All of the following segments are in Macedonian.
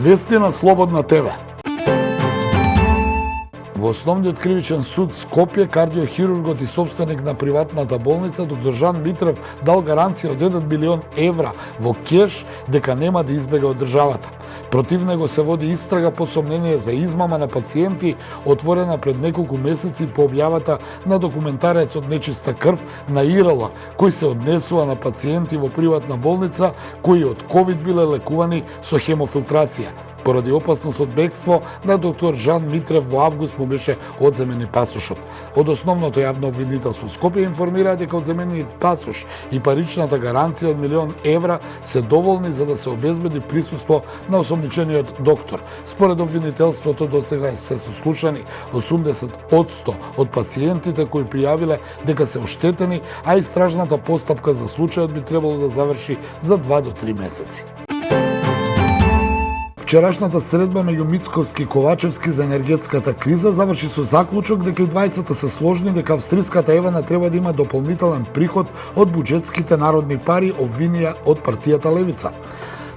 Вести на Слободна ТВ. Во Основниот кривичен суд Скопје, кардиохирургот и собственик на приватната болница, доктор Жан Митрев, дал гаранција од 1 милион евра во кеш дека нема да избега од државата. Против него се води истрага под сомнение за измама на пациенти, отворена пред неколку месеци по објавата на документарец од нечиста крв на ИРЛ, кој се однесува на пациенти во приватна болница кои од ковид биле лекувани со хемофилтрација. Поради опасност од бегство на доктор Жан Митрев во август му беше одземен и пасошот. Од основното јавно обвинителство Скопје информира дека одземениот пасош и паричната гаранција од 1 милион евра се доволни за да се обезбеди присуство на осомничениот доктор. Според обвинителството досега се сослушани 80% од пациентите кои пријавиле дека се оштетени, а истражната постапка за случајот би требало да заврши за 2 до 3 месеци. Вчерашната средба меѓу Мицковски и Ковачевски за енергетската криза заврши со заклучок дека и двајцата се сложни дека австриската Евана треба да има дополнителен приход од буџетските народни пари, обвинија од партијата Левица.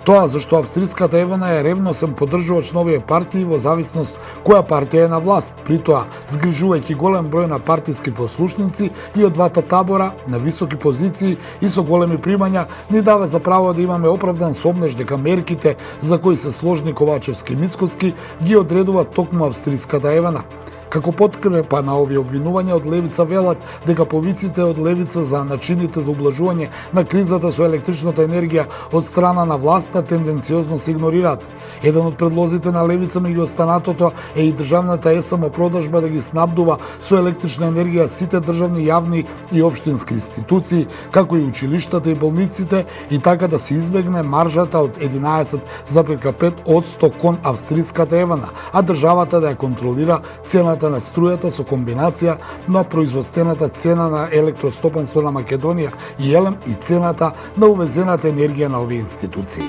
Тоа зашто австриската Евана е ревносен поддржувач на овие партии во зависност која партија е на власт, при тоа згрижувајќи голем број на партиски послушници и од двата табора на високи позиции и со големи примања, ни дава за право да имаме оправдан сомнеж дека мерките за кои се сложни Ковачевски и Мицковски ги одредува токму австриската Евана. Како подкрепа на овие обвинувања од Левица велат дека повиците од Левица за начините за ублажување на кризата со електричната енергија од страна на власта тенденциозно се игнорираат. Еден од предлозите на Левица меѓу останатото е и државната ЕСМ продажба да ги снабдува со електрична енергија сите државни, јавни и општински институции, како и училиштата и болниците, и така да се избегне маржата од 11,5% кон австриската Евана, а државата да ја контролира цената на струјата со комбинација на производствената цена на електростопанство на Македонија и ЕЛЕМ и цената на увезената енергија на овие институции.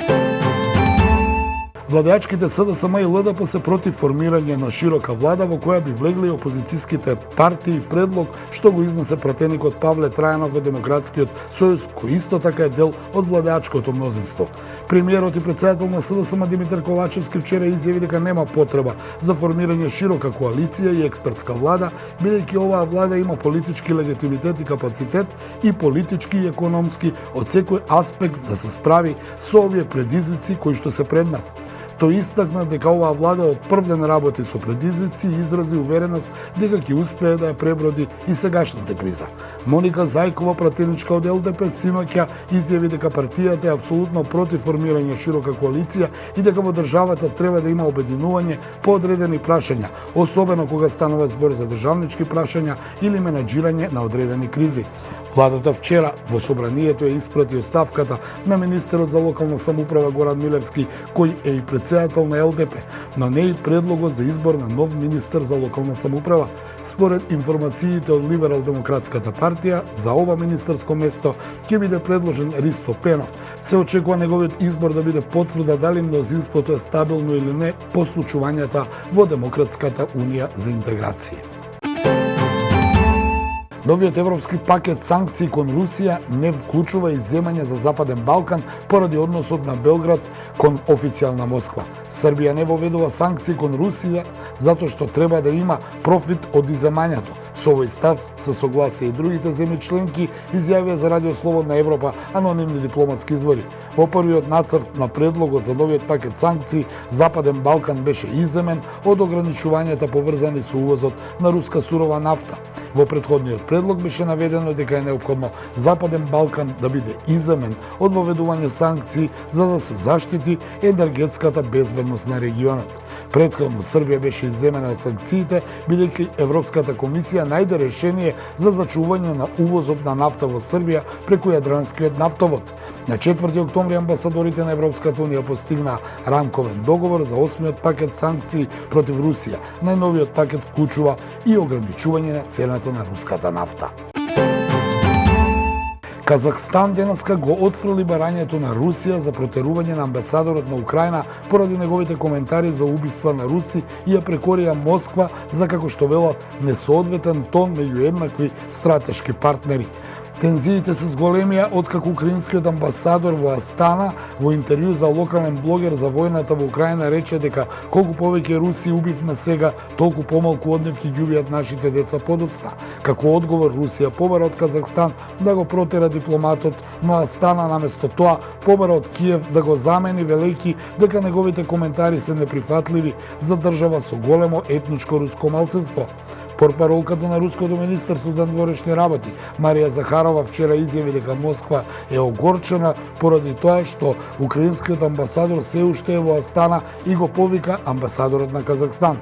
Владеачките СДСМ и ЛДП се против формирање на широка влада во која би влегли опозицијските партии, предлог што го изнесе пратеникот Павле Трајанов во Демократскиот сојуз, кој исто така е дел од владеачкото мнозинство. Премиерот и претседател на СДСМ Димитар Ковачевски вчера изјави дека нема потреба за формирање широка коалиција и експертска влада, бидејќи оваа влада има политички легитимитет и капацитет и политички и економски од секој аспект да се справи со овие предизвици кои што се пред нас. Тој истакна дека оваа влада од прв ден работи со предизвици и изрази увереност дека ќе успее да ја преброди и сегашната криза. Моника Зајкова, пратеничка од ЛДП, синоќа изјави дека партијата е апсолутно против формирање широка коалиција и дека во државата треба да има обединување по одредени прашања, особено кога станува збор за државнички прашања или менаџирање на одредени кризи. Владата вчера во собранието ја испрати оставката на министерот за локална самоуправа Горан Милевски, кој е и претседател на ЛДП, но не и предлогот за избор на нов министер за локална самоуправа. Според информациите од Либерал-демократската партија, за ова министерско место ќе биде предложен Ристо Пенов. Се очекува неговиот избор да биде потврда дали мнозинството е стабилно или не по случувањата во Демократската унија за интеграција. Новиот европски пакет санкции кон Русија не вклучува изземање за Западен Балкан поради односот на Белград кон официјална Москва. Србија не воведува санкции кон Русија затоа што треба да има профит од изземањето. Со овој став се согласија и другите земји членки, изјавија за Радио Слободна Европа анонимни дипломатски извори. Во првиот нацрт на предлогот за новиот пакет санкции, Западен Балкан беше изземен од ограничувањата поврзани со увозот на руска сурова нафта. Во претходниот предлог беше наведено дека е неопходно Западен Балкан да биде изземен од воведување санкции за да се заштити енергетската безбедност на регионот. Претходно Србија беше изземена од санкциите, бидејќи Европската комисија најде решение за зачување на увозот на нафта во Србија преку Јадранскиот нафтовод. На 4 октомври амбасадорите на Европската унија постигнаа рамковен договор за 8-миот пакет санкции против Русија. Најновиот пакет вклучува и ограничување на цената на руската нафта. Казахстан денеска го отфрли барањето на Русија за протерување на амбасадорот на Украина поради неговите коментари за убиства на руси и ја прекорија Москва за, како што велат, несоодветен тон меѓу еднакви стратешки партнери. Тензиите се зголемија откако украинскиот амбасадор во Астана во интервју за локален блогер за војната во Украина рече дека колку повеќе руси убивме сега, толку помалку одневки ги убијат нашите деца подоцна. Како одговор, Русија побара од Казахстан да го протера дипломатот, но Астана наместо тоа побара од Киев да го замени, велејќи дека неговите коментари се неприфатливи за држава со големо етничко руско малцинство. Портпаролката на Руското министерство за надворешни работи Марија Захарова вчера изјави дека Москва е огорчена поради тоа што украинскиот амбасадор се уште е во Астана и го повика амбасадорот на Казахстан.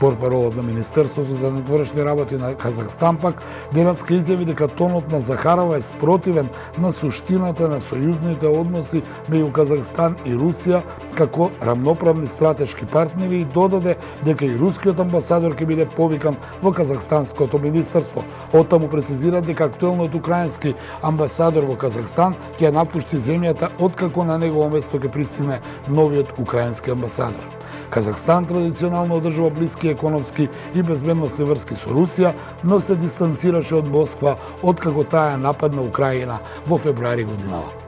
Портпаролот на Министерството за надворешни работи на Казахстан пак денеска изјави дека тонот на Захарова е спротивен на суштината на сојузните односи меѓу Казахстан и Русија како рамноправни стратешки партнери и додаде дека и рускиот амбасадор ќе биде повикан во Казахстанското министерство. Оттаму прецизира дека актуелниот украински амбасадор во Казахстан ќе напушти земјата откако на негово место ќе пристигне новиот украински амбасадор. Казахстан традиционално одржува блиски економски и безбедносни врски со Русија, но се дистанцираше од Москва откако таа нападна Украина во февруари годинава.